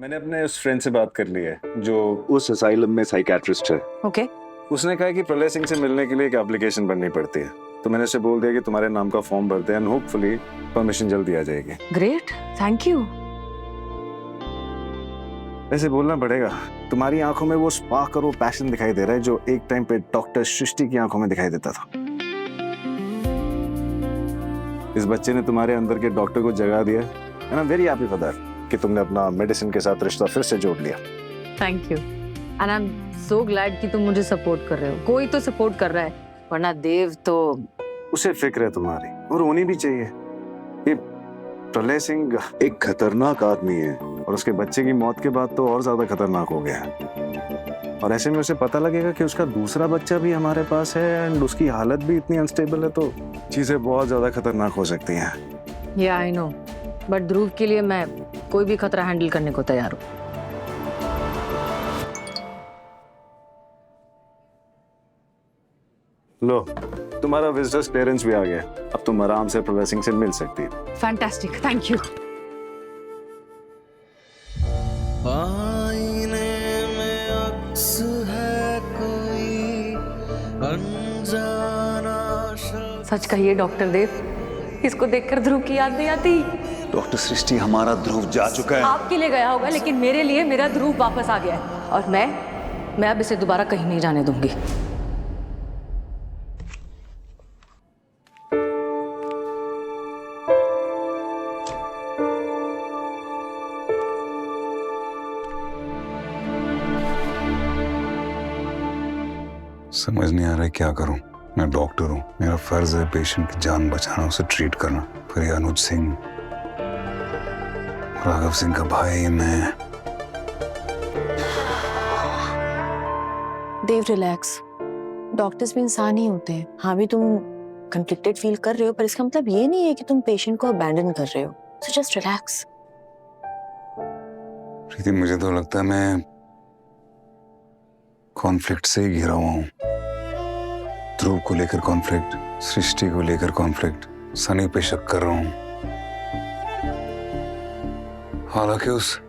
मैंने अपने उस फ्रेंड से बात कर ली है जो उस असाइलम में साइकियाट्रिस्ट है। ओके उसने कहा कि प्रलय सिंह से मिलने के लिए एक एप्लीकेशन भरनी पड़ती है, तो मैंने उसे बोल दिया कि तुम्हारे नाम का फॉर्म भरते हैं एंड होपफुली परमिशन जल्दी आ जाएगी। Great, thank you. वैसे बोलना पड़ेगा, तुम्हारी आंखों में वो स्पार्क और वो पैशन दिखाई दे रहा है जो एक टाइम पे डॉक्टर सृष्टि की आंखों में दिखाई देता था। इस बच्चे ने तुम्हारे अंदर के डॉक्टर को जगा दिया and I am very happy for that कि तुमने अपना मेडिसिन के साथ रिश्ता फिर से जोड़ लिया। Thank you and I am so glad कि तुम मुझे सपोर्ट कर रहे हो। कोई तो सपोर्ट कर रहा है, वरना देव तो उसे फिक्र है तुम्हारी और होनी भी चाहिए। ये प्रलय सिंह एक खतरनाक आदमी है और उसके बच्चे की मौत के बाद तो और ज्यादा खतरनाक हो गया है। और ऐसे में उसे पता लगेगा कि उसका दूसरा बच्चा भी हमारे पास है एंड उसकी हालत भी इतनी अनस्टेबल है, तो चीजें बहुत ज्यादा खतरनाक हो सकती हैं। या आई नो, बट ध्रुव के लिए मैं कोई भी खतरा हैंडल करने को तैयार हूँ। लो, तुम्हारा विजिटर्स पेरेंट्स भी आ गए। अब तुम आराम से प्रलय सिंह से मिल सकती हो। Fantastic, thank you. आईने में अक्स है कोई अनजाना शख्स। सच कहिए डॉक्टर देव, इसको देखकर ध्रुव की याद नहीं आती? डॉक्टर सृष्टि, हमारा ध्रुव जा चुका है। आपके लिए गया होगा, लेकिन मेरे लिए मेरा ध्रुव वापस आ गया है और मैं अब इसे दोबारा कहीं नहीं जाने दूंगी। समझ नहीं आ रहा है क्या करूं। मैं डॉक्टर हूं, मेरा फर्ज है पेशेंट की जान बचाना, उसे ट्रीट करना। फिर ये अनुज सिंह, राघव सिंह का भाई, मैं। देव रिलैक्स, डॉक्टर्स भी इंसान ही होते हैं। हाँ भी तुम कंफ्लिक्टेड फील कर रहे हो, पर इसका मतलब ये नहीं है कि तुम पेशेंट को अबैंडन कर रहे हो। So just relax. प्रीति, मुझे तो लगता है मैं कॉन्फ्लिक्ट से ही घिरा हुआ हूं। ध्रुव को लेकर कॉन्फ्लिक्ट, सृष्टि को लेकर कॉन्फ्लिक्ट, सनी पे शक कर रहा हूं। हालांकि उस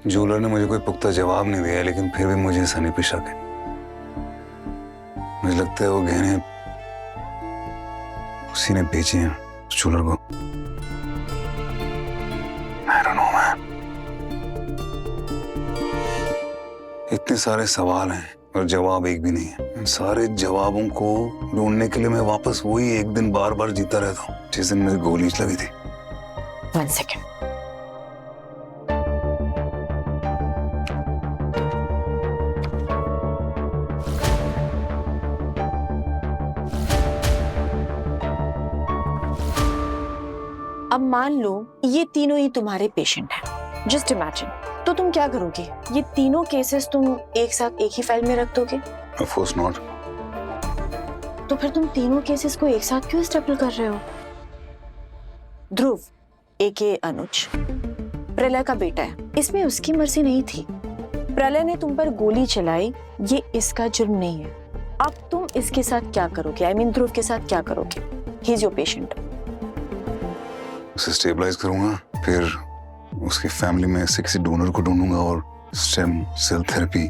ज्वेलर ने मुझे कोई पुख्ता जवाब नहीं दिया, लेकिन फिर भी मुझे सनी पे शक है। मुझे लगता है वो गहने उसी ने बेचे हैं उस ज्वेलर को। I don't know, man। इतने सारे सवाल हैं और जवाब एक भी नहीं है। इन सारे जवाबों को ढूंढने के लिए मैं वापस वही एक दिन बार बार जीता रहता हूँ जिस दिन मेरी गोली लगी थी। 1 सेकेंड। अब मान लो ये तीनों ही तुम्हारे पेशेंट हैं। जस्ट इमेजिन, तो तुम क्या करोगे? ये तीनों केसेस तुम एक साथ एक ही फाइल में रख दोगे? Of course not। तो फिर तुम तीनों केसेस को एक साथ क्यों स्टेपल कर रहे हो? ध्रुव एके अनुज प्रलय का बेटा है, इसमें उसकी मर्जी नहीं थी। प्रलय ने तुम पर गोली चलाई, ये इसका जुर्म नहीं है। अब तुम इसके साथ क्या करोगे? आई मीन ध्रुव के साथ क्या करोगे? He is your patient. उसे स्टेबलाइज करूंगा, फिर उसकी फैमिली में से किसी डोनर को ढूंढूंगा और स्टेम सेल थेरेपी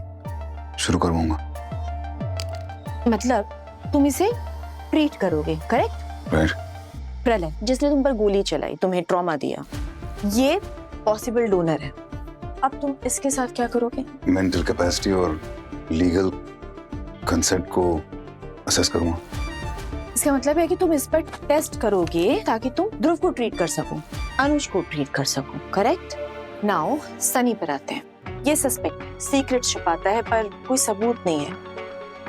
शुरू करवाऊंगा। मतलब तुम इसे ट्रीट करोगे, करेक्ट? राइट। प्रलय जिसने तुम पर गोली चलाई, तुम्हें ट्रॉमा दिया, ये पॉसिबल डोनर है। अब तुम इसके साथ क्या करोगे? मेंटल कैपेसिटी और लीगल कंसेंट को असेस करूंगा। इसका मतलब है कि तुम इस पर टेस्ट करोगे ताकि तुम ध्रुव को ट्रीट कर सको, अनुज को ट्रीट कर सको, करेक्ट? नाउ सनी पर आते हैं। ये सस्पेक्ट है, सीक्रेट छुपाता है पर कोई सबूत नहीं है।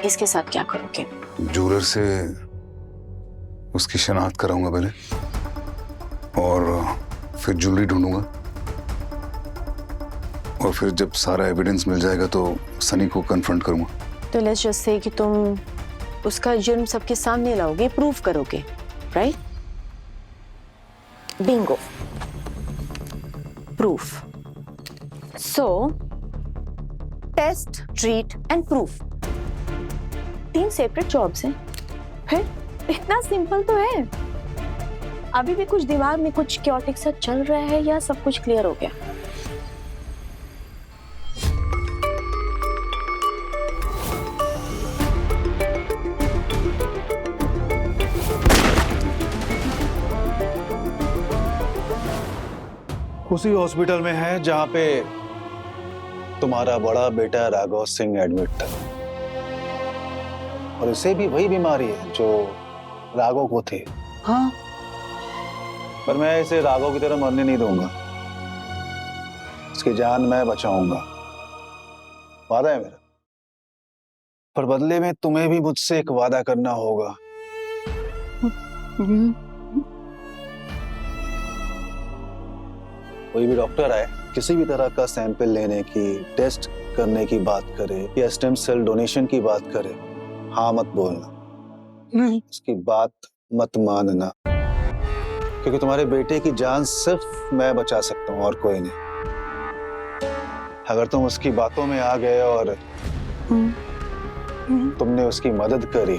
इसके साथ क्या करोगे? ज्वेलर से उसकी शनाख्त कराऊंगा पहले और फिर ज्वेलरी ढूंढूंगा और फिर जब सारा एविडेंस मिल जाएगा तो सनी को कन्फ्रंट करूंगा। तो लेट्स जस्ट से कि तुम उसका जुर्म सबके सामने लाओगे, प्रूव करोगे, right? Bingo, proof. So test, treat and proof, 3 separate jobs हैं। फिर इतना सिंपल तो है। अभी भी कुछ दिमाग में कुछ क्योटिक सा चल रहा है या सब कुछ क्लियर हो गया? उसी हॉस्पिटल में है जहां पे तुम्हारा बड़ा बेटा राघव सिंह एडमिट था। और इसे भी वही बीमारी है जो राघव को थी। हाँ, पर मैं इसे राघव की तरह मरने नहीं दूंगा। उसकी जान मैं बचाऊंगा, वादा है मेरा। पर बदले में तुम्हें भी मुझसे एक वादा करना होगा। कोई भी डॉक्टर आए, किसी भी तरह का सैंपल लेने की, टेस्ट करने की बात करे या स्टेम सेल डोनेशन की बात करे, हाँ मत बोलना, नहीं। उसकी बात मत मानना, क्योंकि तुम्हारे बेटे की जान सिर्फ मैं बचा सकता हूँ और कोई नहीं। अगर तुम उसकी बातों में आ गए और तुमने उसकी मदद करी,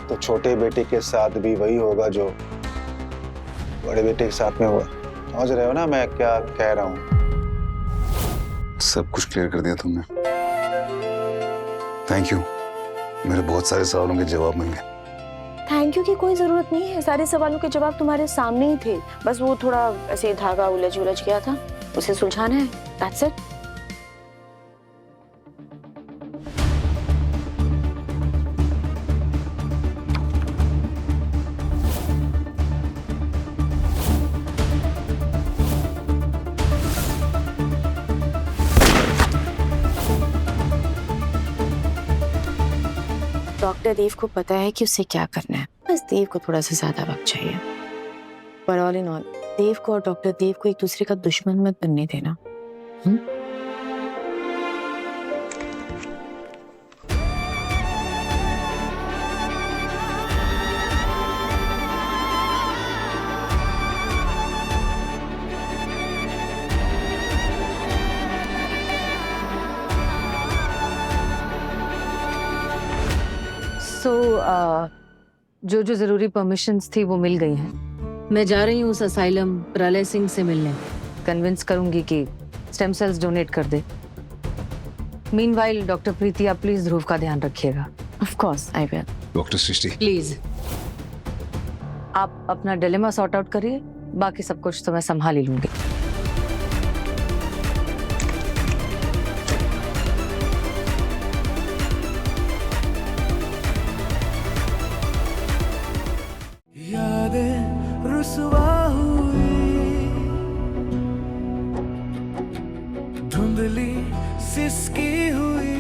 तो छोटे बेटे के साथ भी वही होगा जो बड़े बेटे के साथ में हुआ। समझ रहे हो ना मैं क्या कह रहा हूँ? सब कुछ क्लियर कर दिया तुमने। थैंक यू, मेरे बहुत सारे सवालों के जवाब मिल गए। थैंक यू की कोई जरूरत नहीं है, सारे सवालों के जवाब तुम्हारे सामने ही थे। बस वो थोड़ा ऐसे धागा उलझ गया था, उसे सुलझाना है। That's it. डॉक्टर देव को पता है कि उसे क्या करना है, बस देव को थोड़ा सा ज्यादा वक्त चाहिए। पर ऑल इन ऑल, देव को और डॉक्टर देव को एक दूसरे का दुश्मन मत बनने देना। जो जरूरी परमिशंस थी वो मिल गई हैं। मैं जा रही हूँ उस असाइलम प्रलय सिंह से मिलने। कन्विंस करूंगी कि स्टेम सेल्स डोनेट कर दे। मीनवाइल डॉक्टर प्रीति, आप प्लीज ध्रुव का ध्यान रखिएगा। Of course I will. Doctor Srishti, please आप अपना डिलेमा सॉर्ट आउट करिए, बाकी सब कुछ तो मैं संभाल ही लूंगी। यादें रुसवा हुई, धुंधली सिसकी हुई,